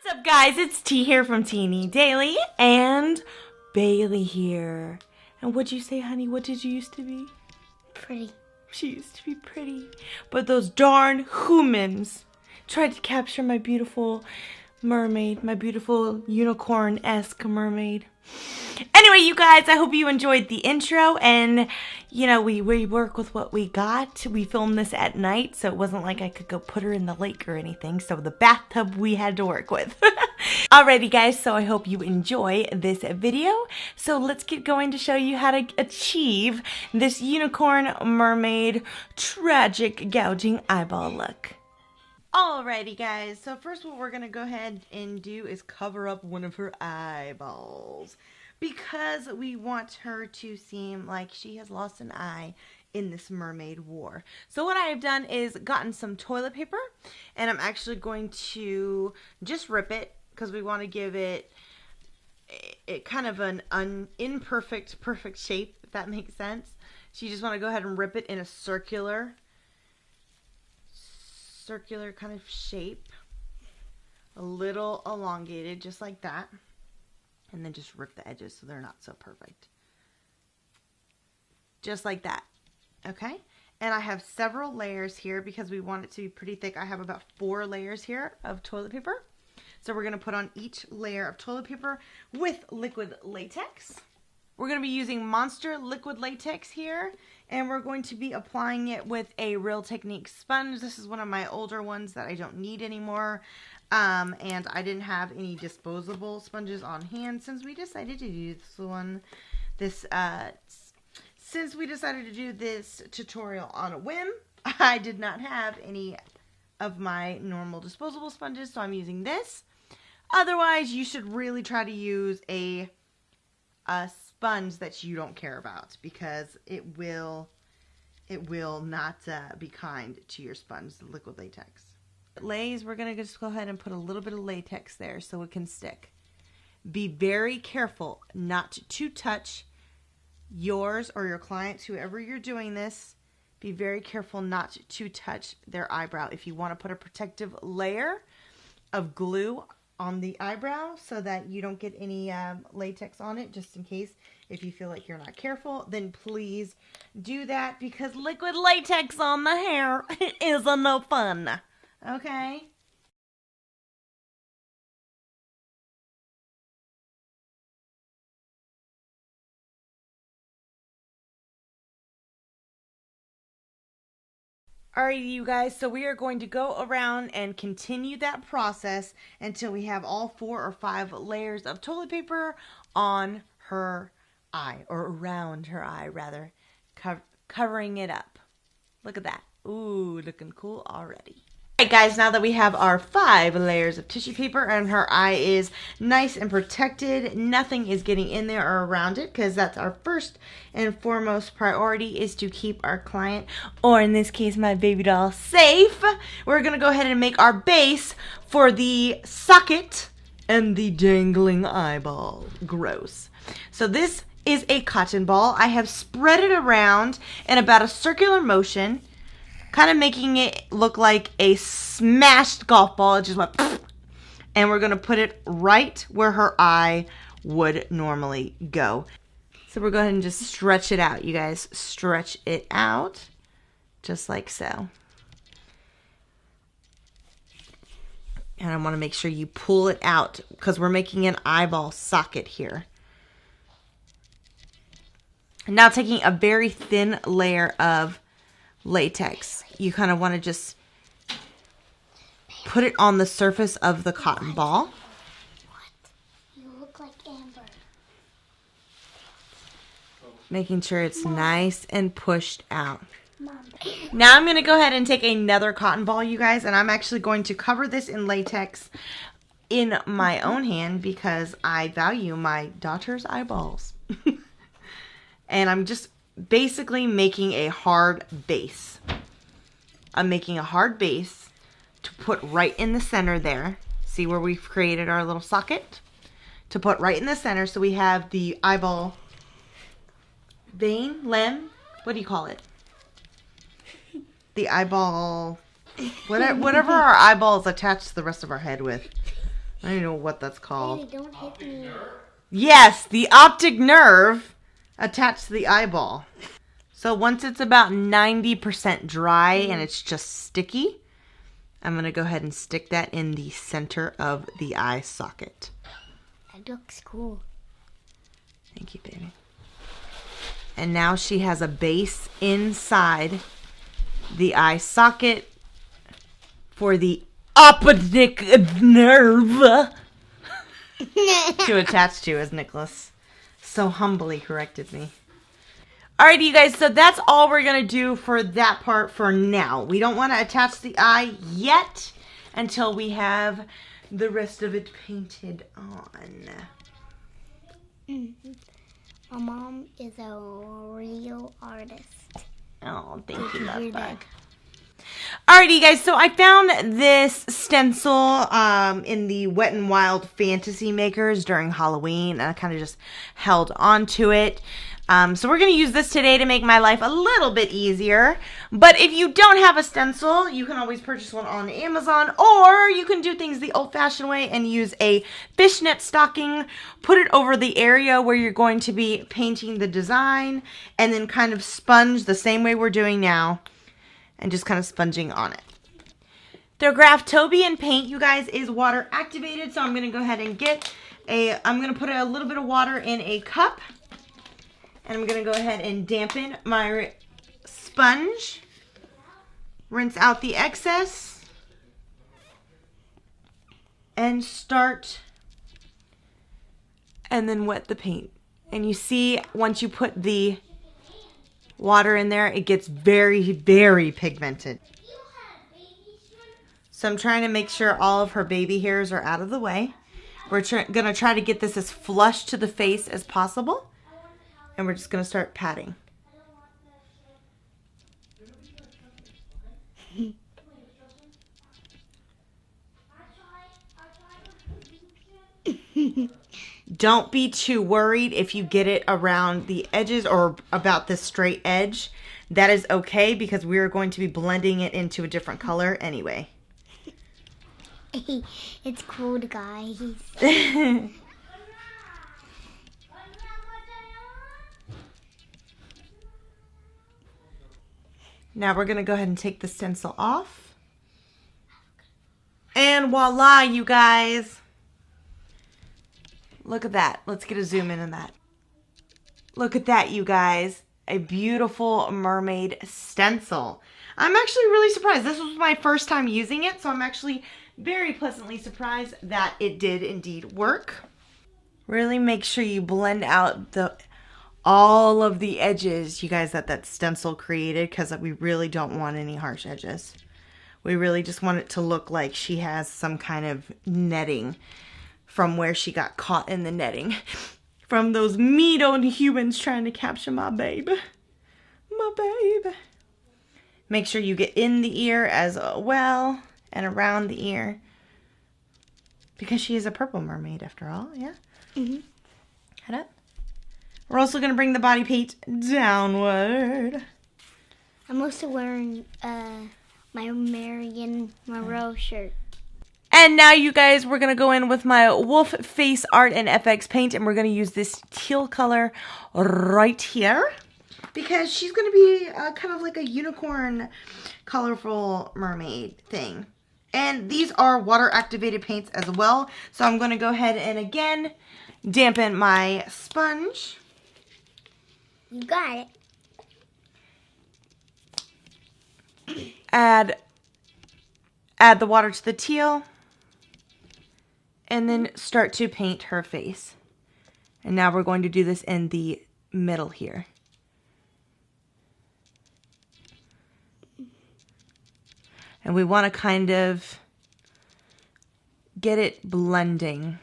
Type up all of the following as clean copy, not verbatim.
What's up, guys? It's T here from Ti&Ni and Bailey here. And what'd you say, honey? What did you used to be? Pretty. She used to be pretty. But those darn humans tried to capture my beautiful mermaid, my beautiful unicorn-esque mermaid. Anyway, you guys, I hope you enjoyed the intro, and you know, we work with what we got. We filmed this at night, so it wasn't like I could go put her in the lake or anything, so the bathtub we had to work with. Alrighty, guys, so I hope you enjoy this video. So let's get going to show you how to achieve this unicorn mermaid tragic gouging eyeball look. Alrighty, guys, so first what we're going to go ahead and do is cover up one of her eyeballs, because we want her to seem like she has lost an eye in this mermaid war. So what I have done is gotten some toilet paper, and I'm actually going to just rip it, because we want to give it kind of an imperfect, perfect shape, if that makes sense. So you just want to go ahead and rip it in a circular kind of shape, a little elongated, just like that, and then just rip the edges so they're not so perfect, just like that. Okay, and I have several layers here because we want it to be pretty thick. I have about 4 layers here of toilet paper, so we're going to put on each layer of toilet paper with liquid latex. We're going to be using Monster liquid latex here, and we're going to be applying it with a Real Technique sponge. This is one of my older ones that I don't need anymore, and I didn't have any disposable sponges on hand since we decided to do since we decided to do this tutorial on a whim. I did not have any of my normal disposable sponges, so I'm using this. Otherwise, you should really try to use a sponge that you don't care about, because it will not be kind to your sponge, the liquid latex. We're going to just go ahead and put a little bit of latex there so it can stick. Be very careful not to touch yours or your clients, whoever you're doing this. Be very careful not to touch their eyebrow. If you want to put a protective layer of glue on the eyebrow so that you don't get any latex on it, just in case, if you feel like you're not careful, then please do that, because liquid latex on the hair is no fun. Okay? Alright, you guys, so we are going to go around and continue that process until we have all 4 or 5 layers of toilet paper on her eye, or around her eye, rather, covering it up. Look at that. Ooh, looking cool already. Alright, guys, now that we have our 5 layers of tissue paper and her eye is nice and protected, nothing is getting in there or around it, because that's our first and foremost priority, is to keep our client, or in this case my baby doll, safe. We're going to go ahead and make our base for the socket and the dangling eyeball. Gross. So this is a cotton ball. I have spread it around in about a circular motion, kind of making it look like a smashed golf ball. It just went pfft, and we're going to put it right where her eye would normally go. So we're going to just stretch it out, you guys. Stretch it out just like so. And I want to make sure you pull it out, because we're making an eyeball socket here. Now taking a very thin layer of latex, you kind of want to just put it on the surface of the cotton ball. What? You look like Amber. Making sure it's nice and pushed out. Mom. Now I'm going to go ahead and take another cotton ball, you guys, and I'm actually going to cover this in latex in my own hand, because I value my daughter's eyeballs. And I'm just basically making a hard base. I'm making a hard base to put right in the center there. See where we've created our little socket? To put right in the center, so we have the eyeball vein, limb, what do you call it? The eyeball, whatever our eyeballs attach to the rest of our head with. I don't know what that's called. Baby, don't hit me. Yes, the optic nerve attached to the eyeball. So once it's about 90% dry and it's just sticky, I'm going to go ahead and stick that in the center of the eye socket. That looks cool. Thank you, baby. And now she has a base inside the eye socket for the optic nerve to attach to, as Nicholas so humbly corrected me. Alrighty, you guys, so that's all we're going to do for that part for now. We don't want to attach the eye yet until we have the rest of it painted on. Mm-hmm. My mom is a real artist. Oh, thank you, hear love that? bug. Alrighty, guys, so I found this stencil in the Wet n Wild Fantasy Makers during Halloween, and I kind of just held on to it. So we're going to use this today to make my life a little bit easier. But if you don't have a stencil, you can always purchase one on Amazon, or you can do things the old-fashioned way and use a fishnet stocking, put it over the area where you're going to be painting the design, and then kind of sponge the same way we're doing now, and just kind of sponging on it. The Graftobian paint, you guys, is water activated, so I'm going to go ahead and I'm going to put a little bit of water in a cup. And I'm going to go ahead and dampen my sponge. Rinse out the excess. And start. And then wet the paint. And you see, once you put the water in there, it gets very, very pigmented. So I'm trying to make sure all of her baby hairs are out of the way. We're going to try to get this as flush to the face as possible. And we're just going to start patting. Don't be too worried if you get it around the edges or about the straight edge. That is okay because we're going to be blending it into a different color anyway. It's cool, guys. Now we're going to go ahead and take the stencil off. And voila, you guys. Look at that. Let's get a zoom in on that. Look at that, you guys. A beautiful mermaid stencil. I'm actually really surprised. This was my first time using it, so I'm actually very pleasantly surprised that it did indeed work. Really make sure you blend out all of the edges, you guys, that stencil created, because we really don't want any harsh edges. We really just want it to look like she has some kind of netting from where she got caught in the netting. From those mean old humans trying to capture my babe. My babe. Make sure you get in the ear as well and around the ear. Because she is a purple mermaid after all, yeah? Mm-hmm. Head up. We're also going to bring the body paint downward. I'm also wearing my Marion Moreau shirt. And now, you guys, we're going to go in with my Wolf Face Art and FX paint, and we're going to use this teal color right here. Because she's going to be kind of like a unicorn, colorful mermaid thing. And these are water-activated paints as well. So I'm going to go ahead and, again, dampen my sponge. You got it. Add the water to the teal. And then start to paint her face. And now we're going to do this in the middle here. And we want to kind of get it blending.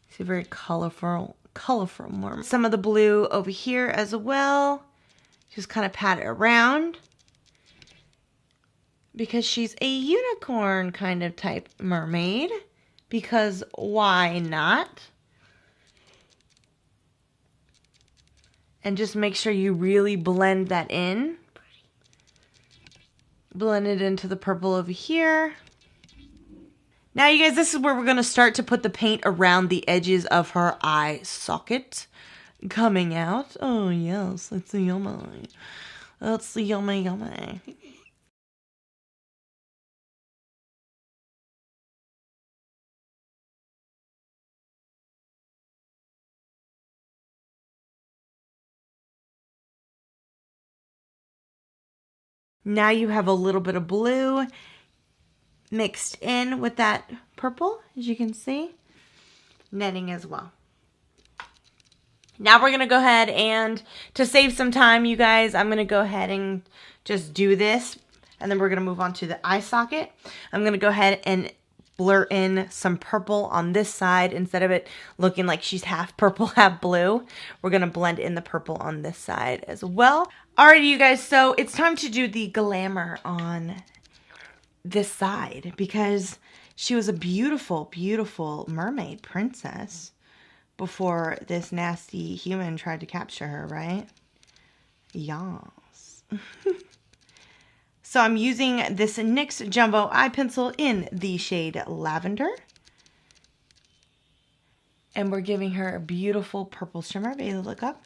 It's a very colorful mermaid. Some of the blue over here as well. Just kind of pat it around. Because she's a unicorn kind of type mermaid. Because why not? And just make sure you really blend that in. Blend it into the purple over here. Now, you guys, this is where we're going to start to put the paint around the edges of her eye socket coming out. Oh, yes, it's yummy. It's yummy, yummy. Now you have a little bit of blue mixed in with that purple, as you can see. Netting as well. Now we're going to go ahead and, to save some time, you guys, I'm going to go ahead and just do this. And then we're going to move on to the eye socket. I'm going to go ahead and blur in some purple on this side. Instead of it looking like she's half purple, half blue, we're going to blend in the purple on this side as well. Alrighty, you guys, so it's time to do the glamour on this side because she was a beautiful, beautiful mermaid princess before this nasty human tried to capture her, right? Yes. So I'm using this NYX Jumbo Eye Pencil in the shade Lavender. And we're giving her a beautiful purple shimmer. Bailey, look up.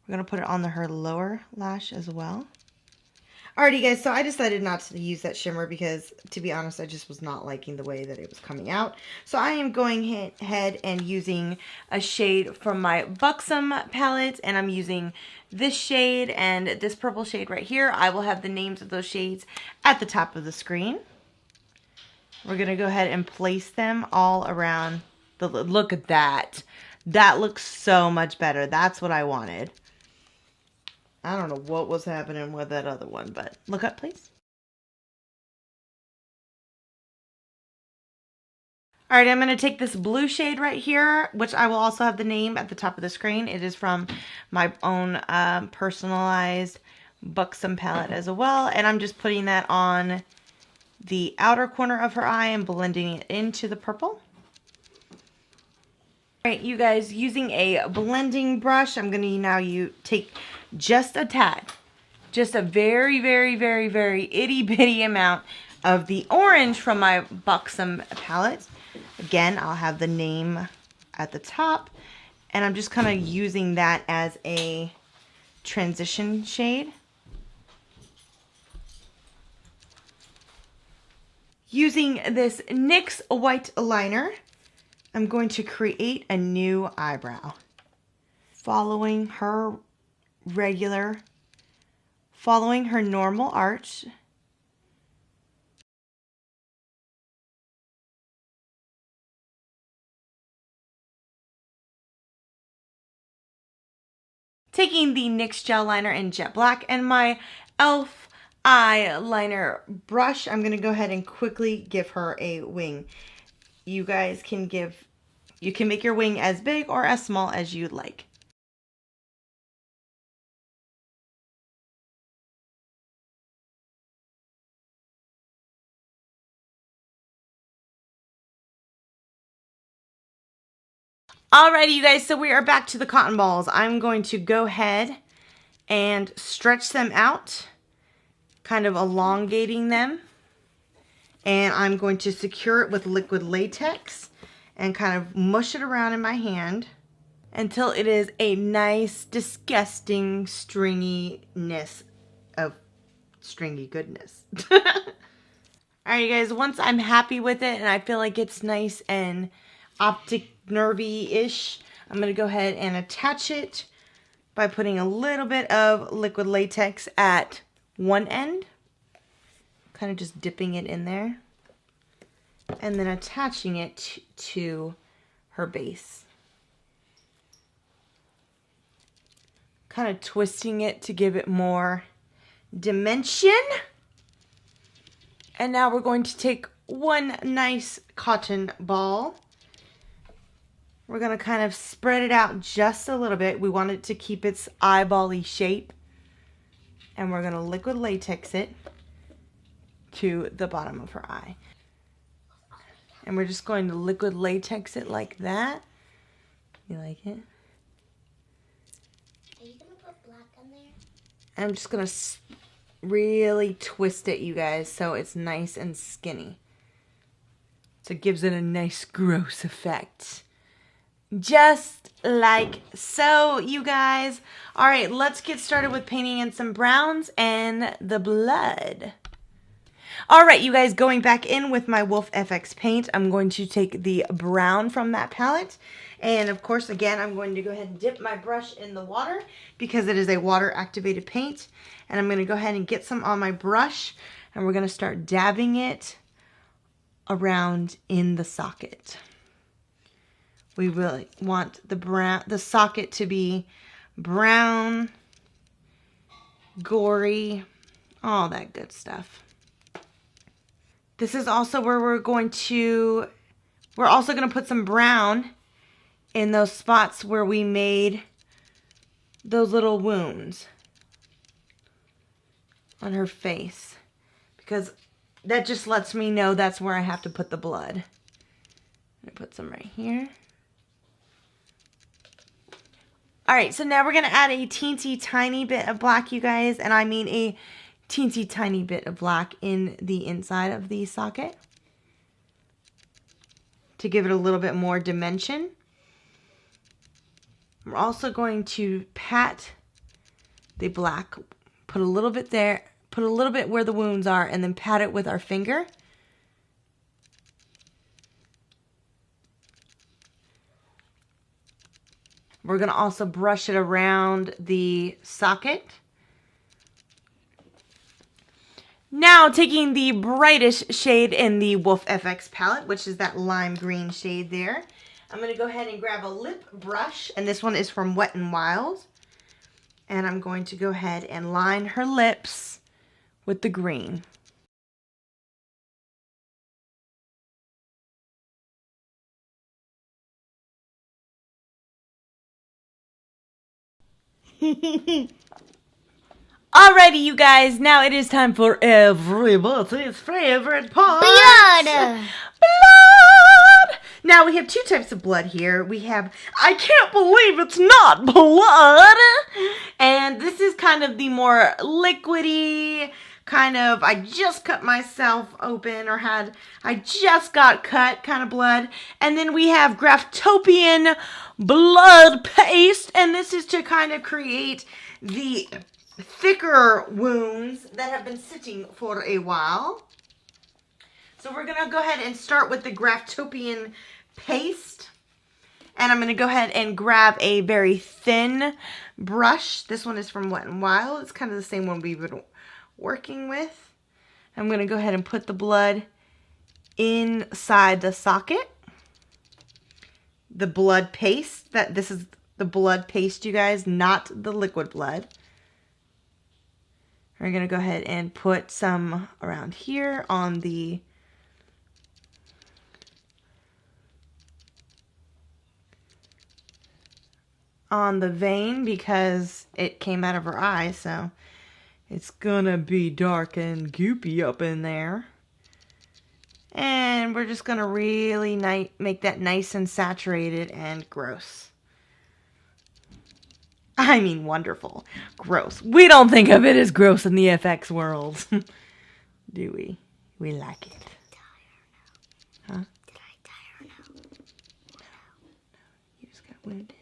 We're going to put it on her lower lash as well. Alrighty, guys, so I decided not to use that shimmer because, to be honest, I just was not liking the way that it was coming out. So I am going ahead and using a shade from my Buxom palette, and I'm using this shade and this purple shade right here. I will have the names of those shades at the top of the screen. We're going to go ahead and place them all around the lid. Look at that. That looks so much better. That's what I wanted. I don't know what was happening with that other one, but look up, please. All right, I'm going to take this blue shade right here, which I will also have the name at the top of the screen. It is from my own personalized Buxom palette as well. And I'm just putting that on the outer corner of her eye and blending it into the purple. All right, you guys, using a blending brush, I'm going to now take just a tad. Just a very, very, very, very itty bitty amount of the orange from my Buxom palette. Again, I'll have the name at the top. And I'm just kind of using that as a transition shade. Using this NYX white liner, I'm going to create a new eyebrow. Following her normal arch. Taking the NYX gel liner in jet black and my e.l.f. eyeliner brush, I'm going to go ahead and quickly give her a wing. You guys can make your wing as big or as small as you'd like. Alrighty, you guys, so we are back to the cotton balls. I'm going to go ahead and stretch them out, kind of elongating them. And I'm going to secure it with liquid latex and kind of mush it around in my hand until it is a nice, disgusting stringiness of stringy goodness. Alright, you guys, once I'm happy with it and I feel like it's nice and optic nervy-ish, I'm going to go ahead and attach it by putting a little bit of liquid latex at one end. Kind of just dipping it in there. And then attaching it to her base. Kind of twisting it to give it more dimension. And now we're going to take one nice cotton ball. We're going to kind of spread it out just a little bit. We want it to keep its eyeball-y shape. And we're going to liquid latex it to the bottom of her eye. And we're just going to liquid latex it like that. You like it? Are you going to put black on there? And I'm just going to really twist it, you guys, so it's nice and skinny. So it gives it a nice gross effect. Just like so, you guys. All right, let's get started with painting in some browns and the blood. All right, you guys, going back in with my Wolf FX paint, I'm going to take the brown from that palette. And of course, again, I'm going to go ahead and dip my brush in the water because it is a water activated paint. And I'm going to go ahead and get some on my brush and we're going to start dabbing it around in the socket. We really want the socket to be brown, gory, all that good stuff. This is also where we're also going to put some brown in those spots where we made those little wounds on her face, because that just lets me know that's where I have to put the blood. I'm going to put some right here. Alright, so now we're going to add a teensy tiny bit of black, you guys, and I mean a teensy tiny bit of black in the inside of the socket to give it a little bit more dimension. We're also going to pat the black, put a little bit there, put a little bit where the wounds are, and then pat it with our finger. We're going to also brush it around the socket. Now, taking the brightest shade in the Wolf FX palette, which is that lime green shade there, I'm going to go ahead and grab a lip brush, and this one is from Wet n Wild. And I'm going to go ahead and line her lips with the green. Alrighty, you guys, now it is time for everybody's favorite part. Blood! Blood! Now, we have two types of blood here. We have, I can't believe it's not blood! And this is kind of the more liquidy, kind of, I just cut myself open, or I just got cut kind of blood. And then we have Graftopian blood paste, and this is to kind of create the thicker wounds that have been sitting for a while. So we're going to go ahead and start with the Graftopian paste. And I'm going to go ahead and grab a very thin brush. This one is from Wet n Wild. It's kind of the same one we've been working with. I'm going to go ahead and put the blood inside the socket. The blood paste. This is the blood paste, you guys, not the liquid blood. We're going to go ahead and put some around here on the vein because it came out of her eye, so it's gonna be dark and goopy up in there. And we're just gonna really make that nice and saturated and gross. I mean wonderful. Gross. We don't think of it as gross in the FX world. Do we? We like it. Huh? Did I die or no? No. You just got wounded.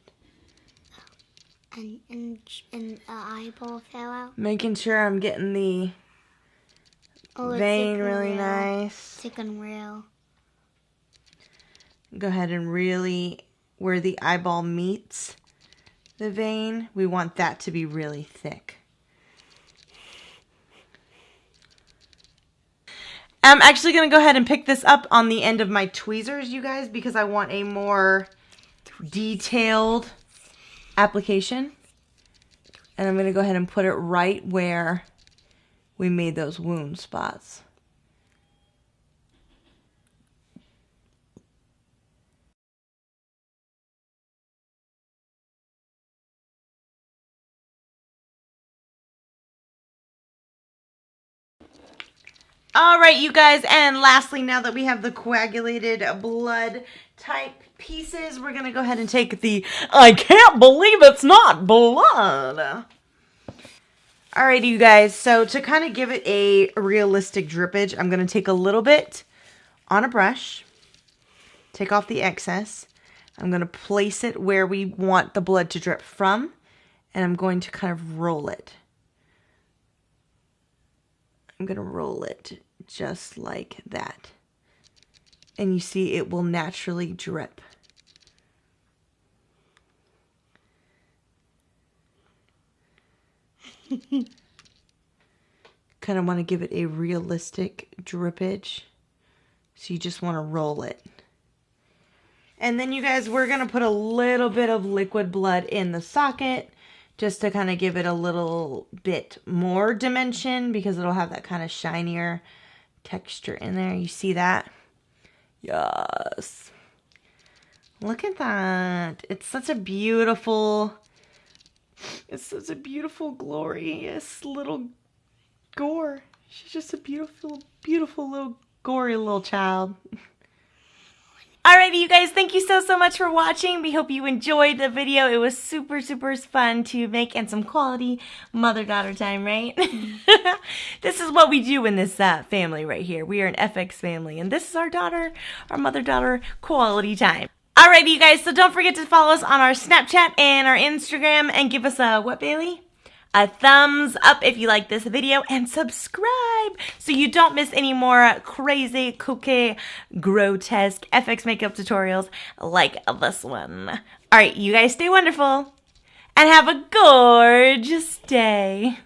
And the eyeball fell out? Making sure I'm getting the vein really nice. Thick and real. Go ahead and really, where the eyeball meets the vein, we want that to be really thick. I'm actually going to go ahead and pick this up on the end of my tweezers, you guys, because I want a more detailed application. And I'm going to go ahead and put it right where we made those wound spots. All right, you guys, and lastly, now that we have the coagulated blood type pieces, we're going to go ahead and take the I can't believe it's not blood. Alrighty, you guys. So to kind of give it a realistic drippage, I'm going to take a little bit on a brush. Take off the excess. I'm going to place it where we want the blood to drip from. And I'm going to kind of roll it. I'm going to roll it just like that. And you see it will naturally drip. Kind of want to give it a realistic drippage. So you just want to roll it. And then you guys, we're going to put a little bit of liquid blood in the socket just to kind of give it a little bit more dimension because it'll have that kind of shinier texture in there. You see that? Yes. Look at that. It's such a beautiful, glorious little Gore. She's just a beautiful, beautiful little gory little child. Alrighty, you guys, thank you so much for watching. We hope you enjoyed the video. It was super fun to make and some quality mother-daughter time, right? This is what we do in this family right here. We are an FX family, and this is our daughter, our mother-daughter quality time. Alrighty, you guys, so don't forget to follow us on our Snapchat and our Instagram, and give us a, what, Bailey? A thumbs up if you like this video, and subscribe so you don't miss any more crazy, kooky, grotesque FX makeup tutorials like this one. All right, you guys stay wonderful and have a gorgeous day.